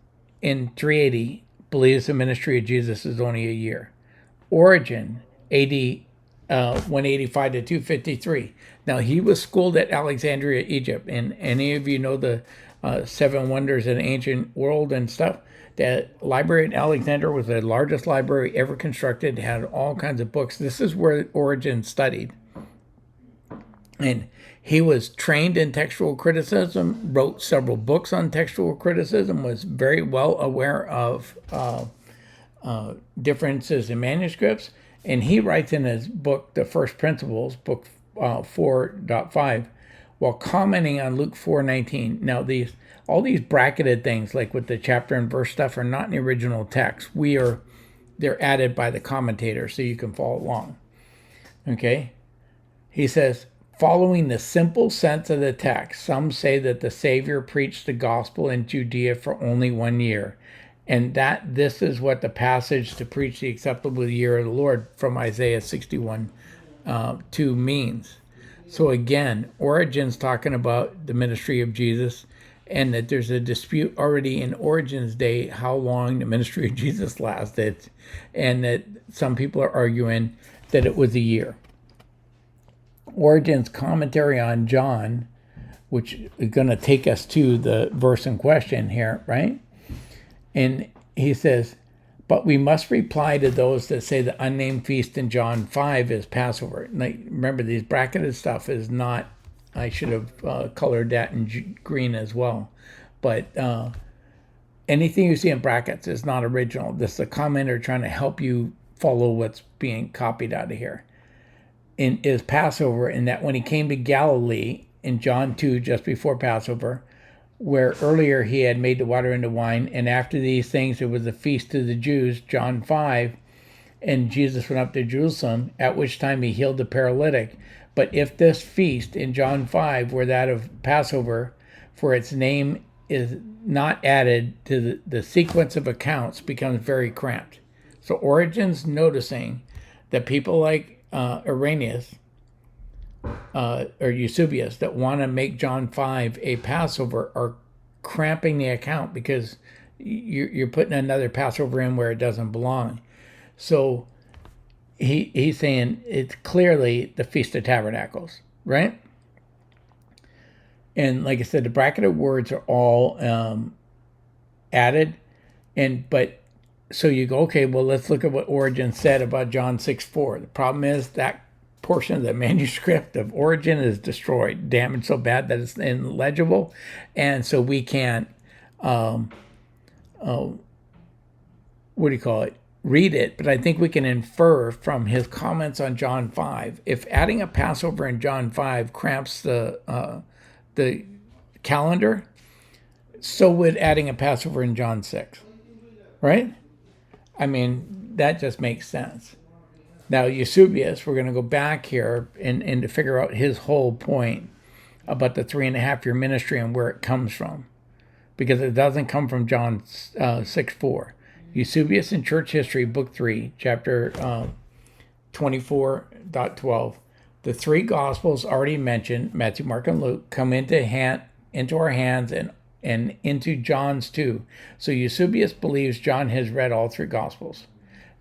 in 380 believes the ministry of Jesus is only a year. Origen, AD 185-253. Now, he was schooled at Alexandria, Egypt. And any of you know the 7 wonders of the ancient world and stuff? The library at Alexandria was the largest library ever constructed, had all kinds of books. This is where Origen studied. And he was trained in textual criticism, wrote several books on textual criticism, was very well aware of differences in manuscripts. And he writes in his book, The First Principles, book 4.5, while commenting on Luke 4:19. Now, all these bracketed things, like with the chapter and verse stuff, are not in the original text. They're added by the commentator so you can follow along. Okay? He says, following the simple sense of the text, some say that the Savior preached the gospel in Judea for only 1 year, and that this is what the passage to preach the acceptable year of the Lord from Isaiah 61:2 means. So again, Origen's talking about the ministry of Jesus, and that there's a dispute already in Origen's day how long the ministry of Jesus lasted, and that some people are arguing that it was a year. Origen's commentary on John, which is going to take us to the verse in question here, right? And he says, but we must reply to those that say the unnamed feast in John 5 is Passover. Now, remember, these bracketed stuff is not, I should have colored that in green as well. But anything you see in brackets is not original. This is a commenter trying to help you follow what's being copied out of here. Is Passover, in that when he came to Galilee in John 2, just before Passover, where earlier he had made the water into wine, and after these things it was a feast to the Jews, John 5, and Jesus went up to Jerusalem, at which time he healed the paralytic. But if this feast in John 5 were that of Passover, for its name is not added to the sequence of accounts, becomes very cramped. So Origen's noticing that people like Irenaeus or Eusebius that want to make John 5 a Passover are cramping the account, because you're putting another Passover in where it doesn't belong. So he's saying it's clearly the Feast of Tabernacles, right? And like I said, the bracketed words are all added. But so you go, okay, well, let's look at what Origen said about John 6:4. The problem is that portion of the manuscript of Origen is destroyed, damaged so bad that it's illegible. And so we can't, read it. But I think we can infer from his comments on John 5. If adding a Passover in John 5 cramps the calendar, so would adding a Passover in John 6, right? I mean, that just makes sense. Now, Eusebius, we're going to go back here and to figure out his whole point about the 3.5-year ministry and where it comes from, because it doesn't come from John 6:4. Eusebius in Church History, Book 3, Chapter 24.12. The three Gospels already mentioned, Matthew, Mark, and Luke, come into our hands and into John's too. So Eusebius believes John has read all three Gospels.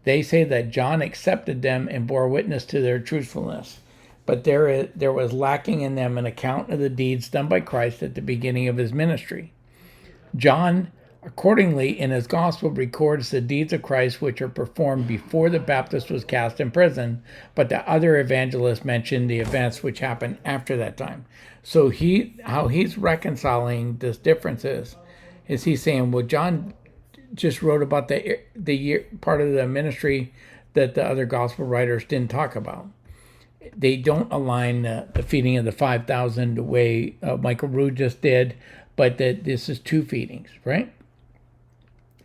They say that John accepted them and bore witness to their truthfulness, but there was lacking in them an account of the deeds done by Christ at the beginning of his ministry. John, accordingly, in his Gospel records the deeds of Christ which are performed before the Baptist was cast in prison, but the other evangelists mention the events which happened after that time. So how he's reconciling this difference is he's saying, well, John just wrote about the year part of the ministry that the other gospel writers didn't talk about. They don't align the feeding of the 5,000 the way Michael Rood just did, but that this is two feedings, right?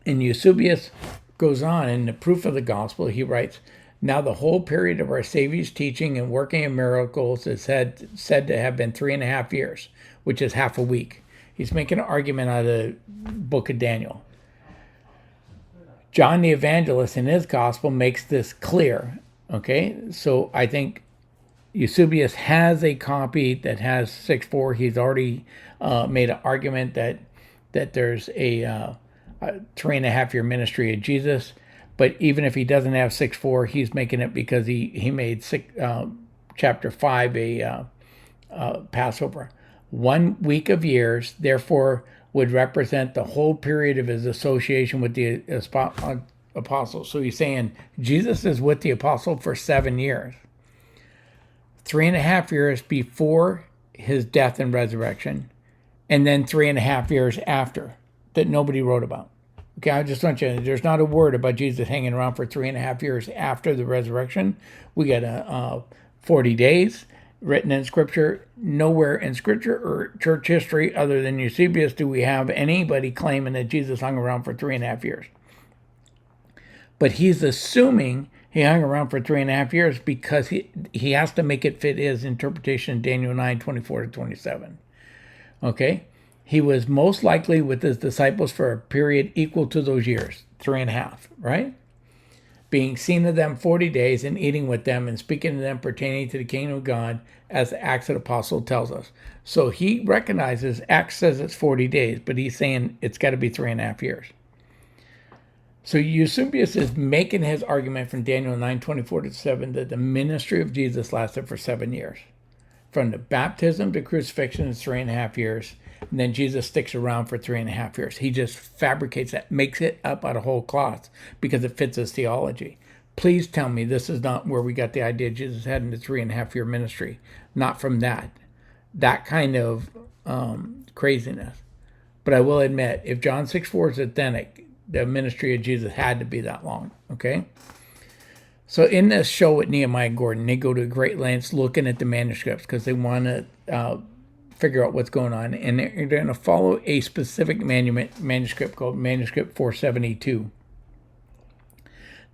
And Eusebius goes on in the proof of the gospel. He writes, now the whole period of our Savior's teaching and working of miracles is said to have been 3.5 years, which is half a week. He's making an argument out of the book of Daniel. John the Evangelist in his gospel makes this clear. Okay, so I think Eusebius has a copy that has 6:4. He's already made an argument that there's a 3.5-year ministry of Jesus. But even if he doesn't have 6:4, he's making it because he made chapter 5 a Passover. 1 week of years, therefore, would represent the whole period of his association with the apostles. So he's saying Jesus is with the apostle for 7 years. 3.5 years before his death and resurrection, and then 3.5 years after that nobody wrote about. Okay, I just want you, there's not a word about Jesus hanging around for 3.5 years after the resurrection. We got 40 days written in Scripture. Nowhere in Scripture or church history other than Eusebius do we have anybody claiming that Jesus hung around for 3.5 years. But he's assuming he hung around for 3.5 years because he has to make it fit his interpretation in Daniel 9:24-27. Okay? He was most likely with his disciples for a period equal to those years, 3.5, right? Being seen of them 40 days and eating with them and speaking to them pertaining to the kingdom of God, as the Acts of the Apostle tells us. So he recognizes, Acts says it's 40 days, but he's saying it's got to be 3.5 years. So Eusebius is making his argument from Daniel 9:24-7 that the ministry of Jesus lasted for 7 years. From the baptism to crucifixion is 3.5 years. And then Jesus sticks around for 3.5 years. He just fabricates that, makes it up out of whole cloth because it fits his theology. Please tell me this is not where we got the idea Jesus had in the 3.5-year ministry. Not from that kind of craziness. But I will admit, if John 6:4 is authentic, the ministry of Jesus had to be that long. Okay? So in this show with Nehemiah Gordon, they go to great lengths looking at the manuscripts because they want to figure out what's going on. And they're going to follow a specific manuscript called Manuscript 472.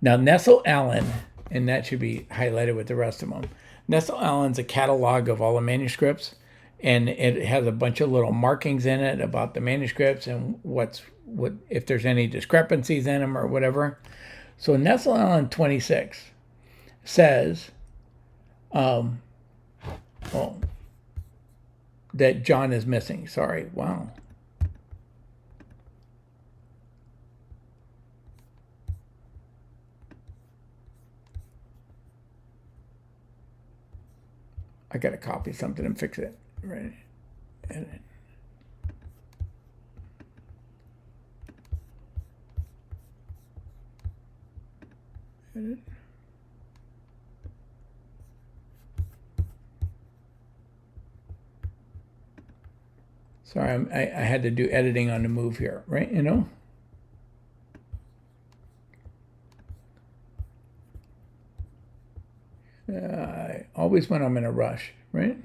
Now, Nestle Allen, and that should be highlighted with the rest of them. Nestle Allen's a catalog of all the manuscripts, and it has a bunch of little markings in it about the manuscripts and what if there's any discrepancies in them or whatever. So Nestle Allen 26 says, Oh, that John is missing. Sorry. Wow. I got to copy something and fix it. Right. Edit. Edit. Sorry, I had to do editing on the move here, right? You know? Always when I'm in a rush, right?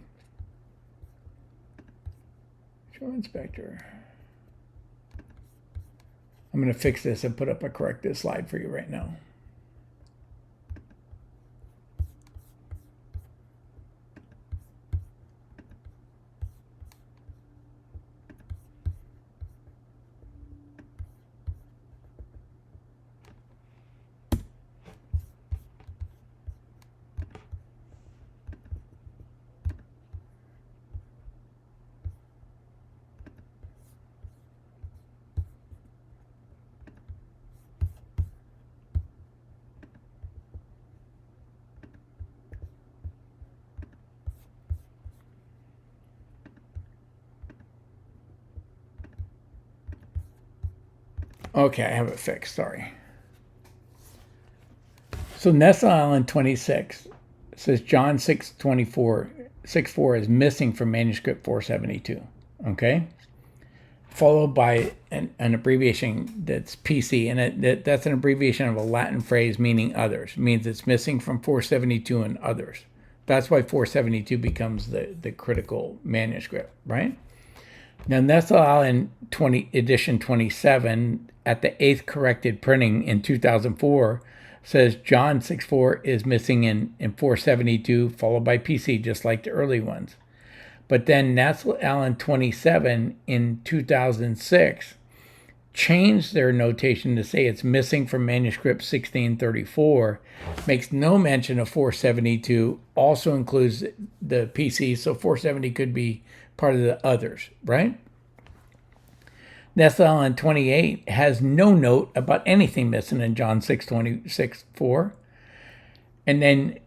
Show inspector. I'm going to fix this and put up a corrected slide for you right now. Okay, I have it fixed. Sorry. So Nessa Island 26 says John 6:24, 6:4 is missing from manuscript 472. Okay, followed by an abbreviation that's PC, and that's an abbreviation of a Latin phrase meaning others. It means it's missing from 472 and others. That's why 472 becomes the critical manuscript, right? Now, Nessa Island edition 27 at the 8th corrected printing in 2004 says John 6:4 is missing in 472, followed by PC, just like the early ones. But then Nessa Island 27 in 2006 changed their notation to say it's missing from manuscript 1634, makes no mention of 472, also includes the PC, so 470 could be part of the others, right? Nessa Island 28 has no note about anything missing in John 6:26:4. And then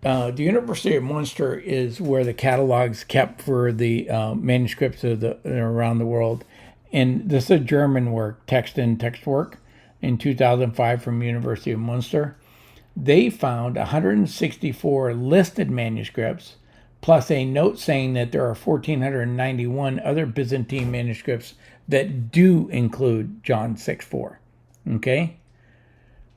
the University of Munster is where the catalog's kept for the manuscripts of around the world. And this is a German work, Text and Text Work, in 2005 from University of Munster. They found 164 listed manuscripts, plus a note saying that there are 1,491 other Byzantine manuscripts that do include John 6:4. Okay?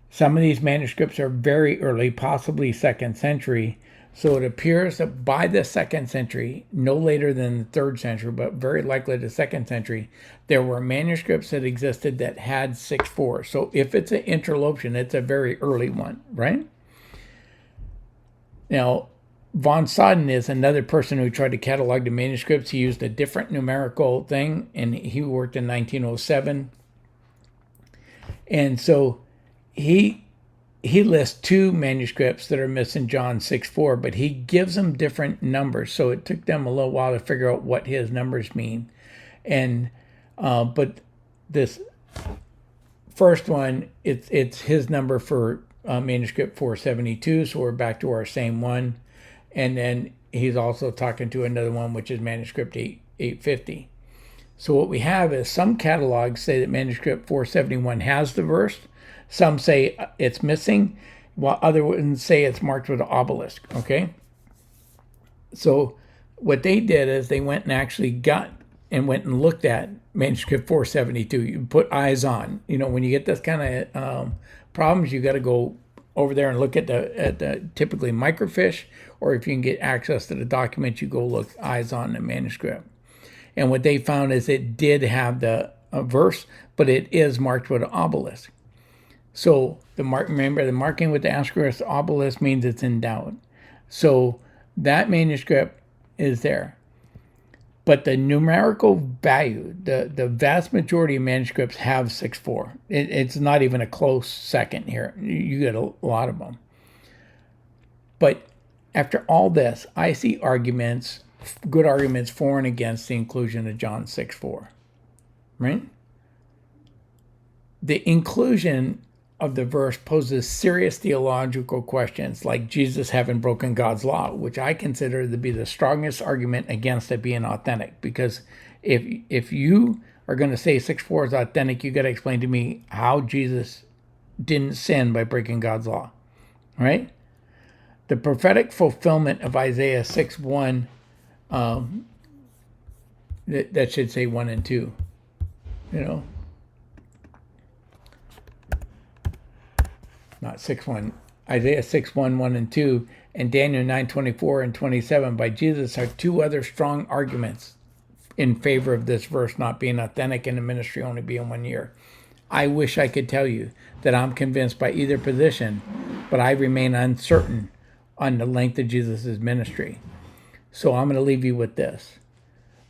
Some of these manuscripts are very early, possibly 2nd century, so it appears that by the 2nd century, no later than the 3rd century, but very likely the 2nd century, there were manuscripts that existed that had 6:4. So if it's an interloption, it's a very early one, right? Now, von Soden is another person who tried to catalog the manuscripts. He used a different numerical thing, and he worked in 1907. And so he lists 2 manuscripts that are missing John 6:4, but he gives them different numbers. So it took them a little while to figure out what his numbers mean. And but this first one, it's his number for manuscript 472. So we're back to our same one. And then he's also talking to another one, which is manuscript 850. So what we have is some catalogs say that manuscript 471 has the verse. Some say it's missing, while other ones say it's marked with an obelisk, okay? So what they did is they went and actually went and looked at manuscript 472. You put eyes on. You know, when you get this kind of problems, you got to go over there and look at the typically microfiche, or if you can get access to the document, you go look eyes on the manuscript. And what they found is it did have the verse, but it is marked with an obelisk. So remember, the marking with the asterisk obelisk means it's in doubt. So that manuscript is there. But the numerical value, the vast majority of manuscripts have 6:4. It's not even a close second here. You get a lot of them. But After all this, I see arguments, good arguments for and against the inclusion of John 6:4. Right? The inclusion of the verse poses serious theological questions like Jesus having broken God's law, which I consider to be the strongest argument against it being authentic. Because if you are going to say 6:4 is authentic, you got to explain to me how Jesus didn't sin by breaking God's law, right? The prophetic fulfillment of Isaiah 6:1, that should say 1 and 2, not 6:1, Isaiah 6:1, 1 and 2, and Daniel 9:24 and 27 by Jesus are two other strong arguments in favor of this verse not being authentic and the ministry only being 1 year. I wish I could tell you that I'm convinced by either position, but I remain uncertain on the length of Jesus' ministry. So I'm going to leave you with this.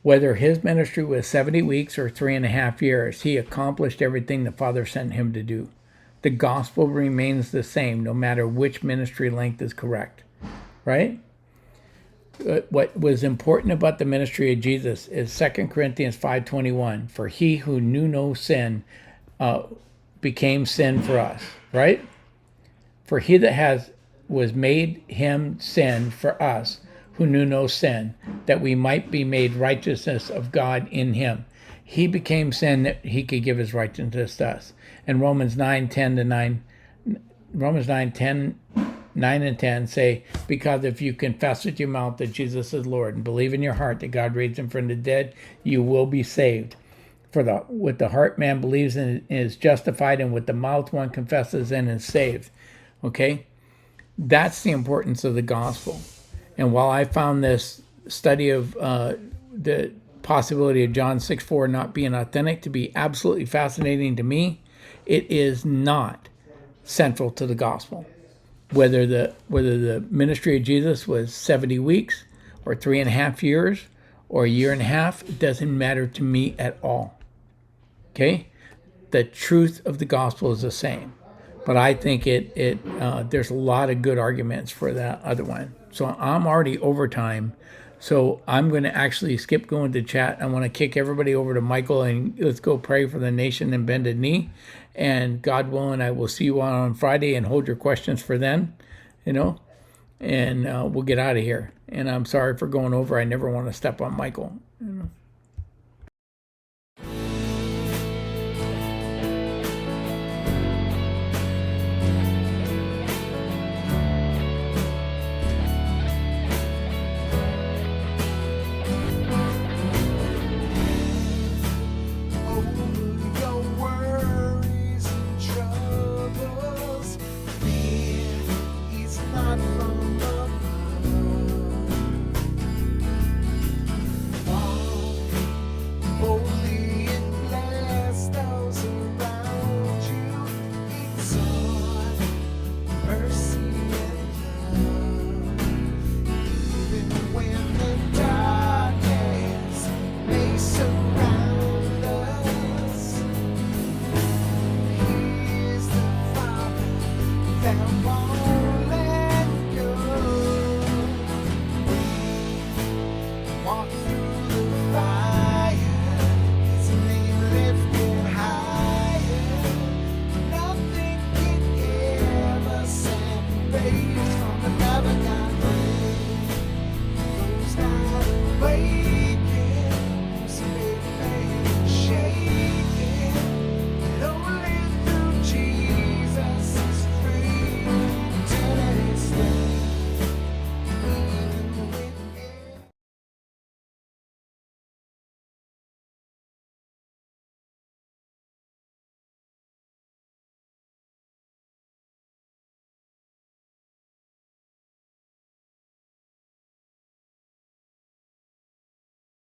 Whether his ministry was 70 weeks or 3.5 years, he accomplished everything the Father sent him to do. The gospel remains the same no matter which ministry length is correct, right? What was important about the ministry of Jesus is 2 Corinthians 5:21. For he who knew no sin became sin for us, right? For he that was made him sin for us who knew no sin, that we might be made righteousness of God in him. He became sin that he could give his righteousness to us. And Romans 9:10 and 10 say, because if you confess with your mouth that Jesus is Lord and believe in your heart that God raised him from the dead, you will be saved. For with the heart man believes and is justified, and with the mouth one confesses and is saved. Okay? That's the importance of the gospel. And while I found this study of the possibility of John 6:4 not being authentic to be absolutely fascinating to me, it is not central to the gospel. Whether the ministry of Jesus was 70 weeks or 3.5 years or 1.5 years, it doesn't matter to me at all. Okay? The truth of the gospel is the same. But I think there's a lot of good arguments for that other one. So I'm already over time. So I'm going to actually skip going to chat. I want to kick everybody over to Michael and let's go pray for the nation and bended knee. And God willing, I will see you on Friday and hold your questions for then, and we'll get out of here. And I'm sorry for going over. I never want to step on Michael. Walk